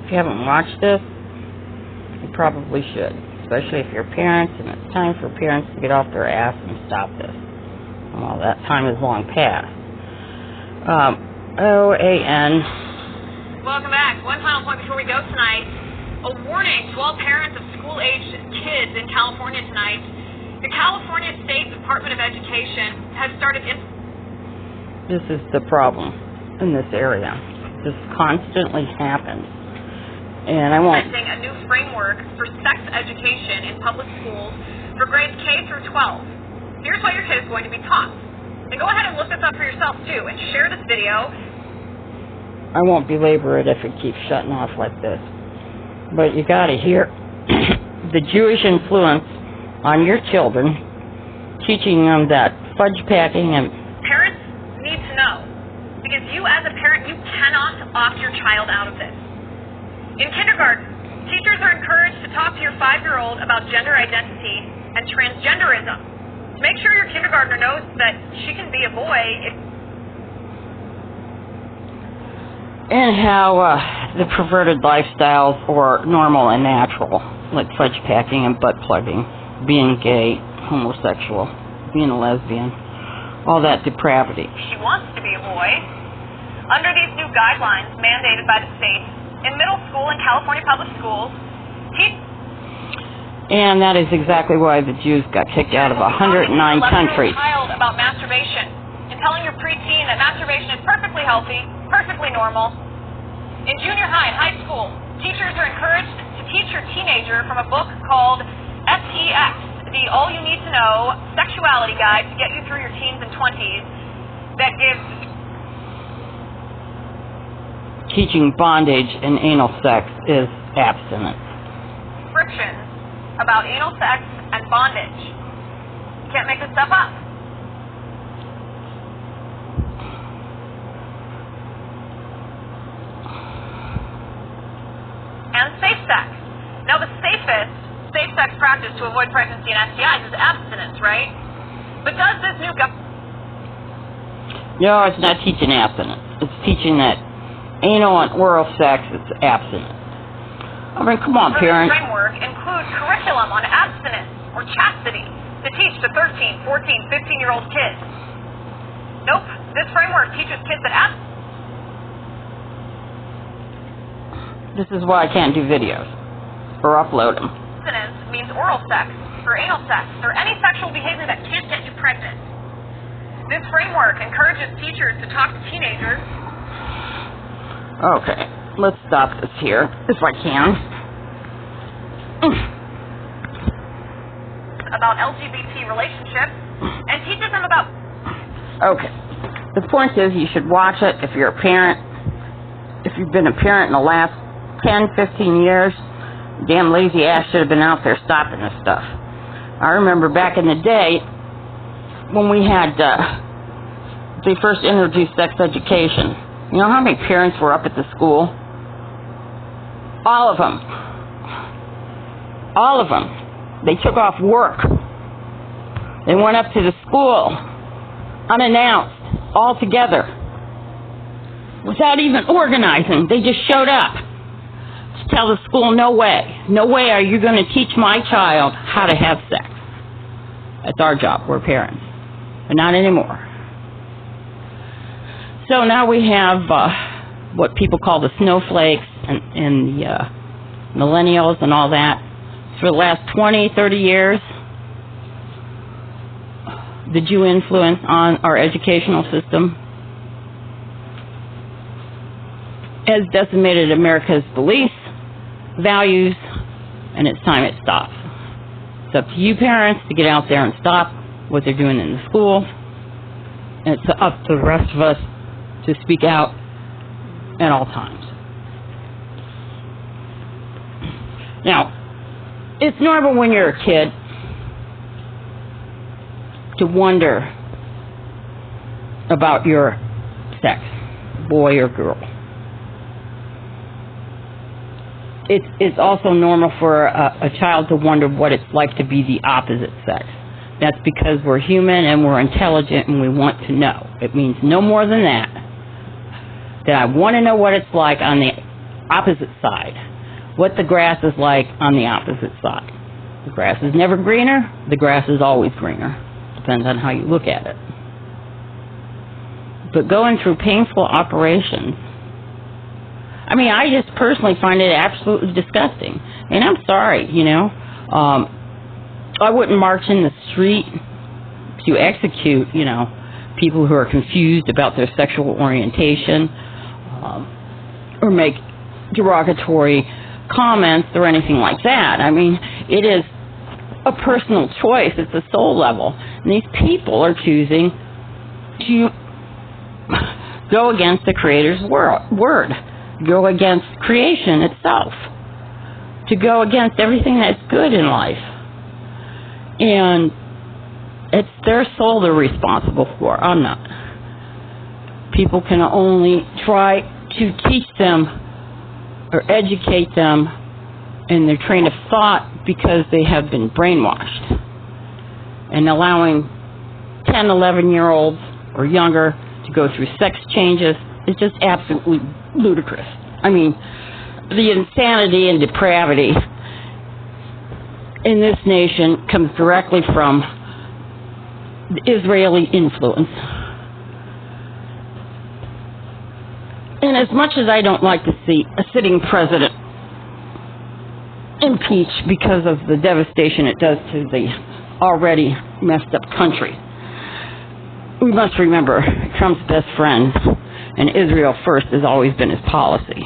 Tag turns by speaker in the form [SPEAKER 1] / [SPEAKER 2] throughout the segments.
[SPEAKER 1] If you haven't watched this, you probably should, especially if you're parents, and it's time for parents to get off their ass and stop this. Well, that time is long past. OAN.
[SPEAKER 2] Welcome back. One final point before we go tonight. A warning to all parents of school-aged kids in California tonight. The California State Department of Education has started...
[SPEAKER 1] This is the problem in this area. This constantly happens. And I won't...
[SPEAKER 2] ...implementing a new framework for sex education in public schools for grades K through 12. Here's what your kid is going to be taught. And go ahead and look this up for yourself, too, and share this video.
[SPEAKER 1] I won't belabor it if it keeps shutting off like this. But you got to hear the Jewish influence on your children, teaching them that fudge packing and...
[SPEAKER 2] Parents need to know, because you as a parent, you cannot opt your child out of this. In kindergarten, teachers are encouraged to talk to your 5-year-old about gender identity and transgenderism. To make sure your kindergartner knows that she can be a boy
[SPEAKER 1] and how the perverted lifestyles are normal and natural, like fudge packing and butt plugging, being gay, homosexual, being a lesbian, all that depravity.
[SPEAKER 2] She wants to be a boy. Under these new guidelines mandated by the state, in middle school and California public schools,
[SPEAKER 1] and that is exactly why the Jews got kicked out of 109 countries.
[SPEAKER 2] Child about masturbation and telling your preteen that masturbation is perfectly healthy, perfectly normal. In junior high and high school, teachers are encouraged to teach your teenager from a book called SEX, the All You Need to Know Sexuality Guide to get you through your teens and 20s, that gives...
[SPEAKER 1] Teaching bondage and anal sex is abstinence.
[SPEAKER 2] Descriptions about anal sex and bondage. You can't make this stuff up. And safe sex. Now, the safest safe sex practice to avoid pregnancy and STIs is abstinence, right? But does this new
[SPEAKER 1] No, it's not teaching abstinence. It's teaching that anal and oral sex is abstinence. I mean, come on, parents.
[SPEAKER 2] This framework includes curriculum on abstinence or chastity to teach to 13, 14, 15-year-old kids. Nope, this framework teaches kids that
[SPEAKER 1] This is why I can't do videos or upload them.
[SPEAKER 2] Abstinence means oral sex or anal sex or any sexual behavior that can't get you pregnant. This framework encourages teachers to talk to teenagers.
[SPEAKER 1] Okay, let's stop this here, if I can.
[SPEAKER 2] About LGBT relationships and teaches them about...
[SPEAKER 1] Okay, the point is you should watch it if you're a parent. If you've been a parent in the last 10, 15 years, damn lazy ass should have been out there stopping this stuff. I remember back in the day when we had, they first introduced sex education. You know how many parents were up at the school? All of them. All of them. They took off work. They went up to the school, unannounced, all together, without even organizing. They just showed up to tell the school, no way are you going to teach my child how to have sex. That's our job. We're parents. But not anymore. So now we have what people call the snowflakes and the millennials and all that. For the last 20, 30 years, the Jew influence on our educational system has decimated America's beliefs, values, and it's time it stops. It's up to you parents to get out there and stop what they're doing in the schools, and it's up to the rest of us to speak out at all times. Now, it's normal when you're a kid to wonder about your sex, boy or girl. It's also normal for a child to wonder what it's like to be the opposite sex. That's because we're human and we're intelligent and we want to know. It means no more than that. That I want to know what it's like on the opposite side. What the grass is like on the opposite side. The grass is never greener. The grass is always greener. Depends on how you look at it. But going through painful operations, I mean, I just personally find it absolutely disgusting. And I'm sorry, you know. I wouldn't march in the street to execute, you know, people who are confused about their sexual orientation, or make derogatory comments or anything like that. I mean, it is a personal choice. It's a soul level. And these people are choosing to go against the Creator's word, go against creation itself, to go against everything that's good in life. And it's their soul they're responsible for. I'm not. People can only try to teach them or educate them in their train of thought because they have been brainwashed. And allowing 10, 11-year-olds or younger to go through sex changes is just absolutely ludicrous. I mean, the insanity and depravity in this nation comes directly from the Israeli influence. And as much as I don't like to see a sitting president impeached because of the devastation it does to the already messed up country, we must remember Trump's best friend and Israel first has always been his policy.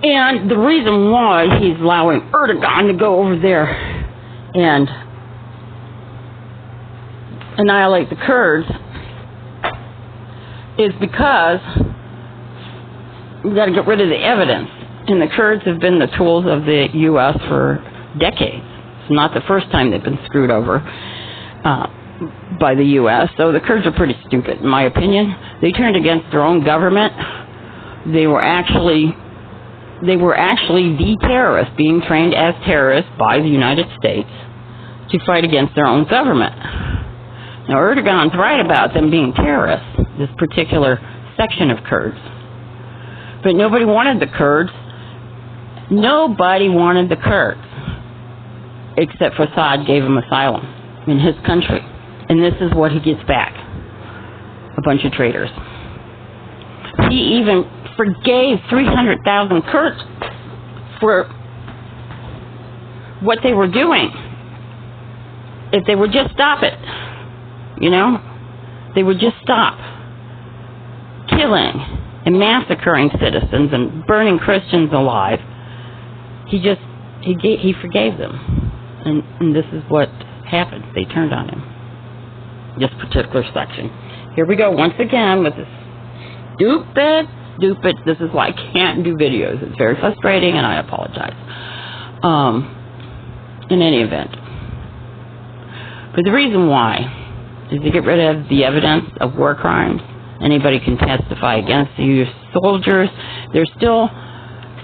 [SPEAKER 1] And the reason why he's allowing Erdogan to go over there and annihilate the Kurds is because we've got to get rid of the evidence. And the Kurds have been the tools of the U.S. for decades. It's not the first time they've been screwed over by the U.S. So the Kurds are pretty stupid, in my opinion. They turned against their own government. They were actually the terrorists, being trained as terrorists by the United States to fight against their own government. Now, Erdogan's right about them being terrorists, this particular section of Kurds. But nobody wanted the Kurds. Nobody wanted the Kurds, except for Assad gave them asylum in his country. And this is what he gets back. A bunch of traitors. He even forgave 300,000 Kurds for what they were doing. If they would just stop it, you know, they would just stop killing and massacring citizens and burning Christians alive. He forgave them, and this is what happened. They turned on him. This particular section. Here we go once again with this stupid. This is why I can't do videos. It's very frustrating, and I apologize. In any event. But the reason why is to get rid of the evidence of war crimes. Anybody can testify against the U.S. soldiers. They're still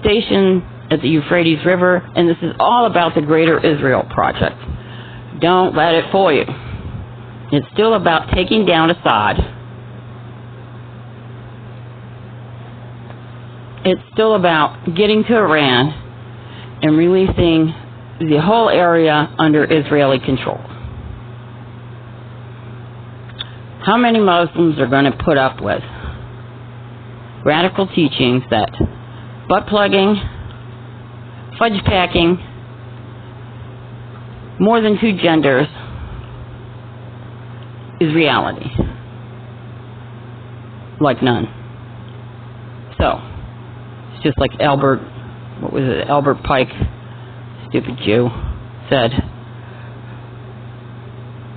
[SPEAKER 1] stationed at the Euphrates River, and this is all about the Greater Israel Project. Don't let it fool you. It's still about taking down Assad. It's still about getting to Iran and releasing the whole area under Israeli control. How many Muslims are going to put up with radical teachings that butt plugging, fudge packing, more than two genders is reality? Like none. So, it's just like Albert Pike, stupid Jew, said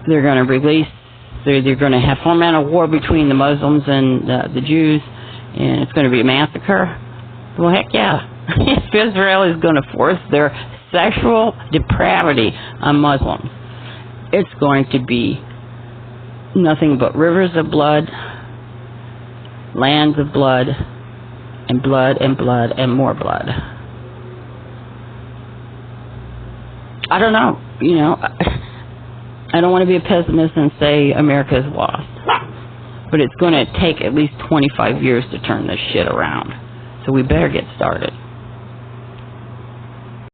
[SPEAKER 1] they're going to release, they're going to have foment a war between the Muslims and the Jews, and it's going to be a massacre. Well, heck yeah. If Israel is going to force their sexual depravity on Muslims, it's going to be nothing but rivers of blood, lands of blood, and blood and blood and more blood. I don't know, I don't want to be a pessimist and say America is lost. But it's going to take at least 25 years to turn this shit around. So we better get started.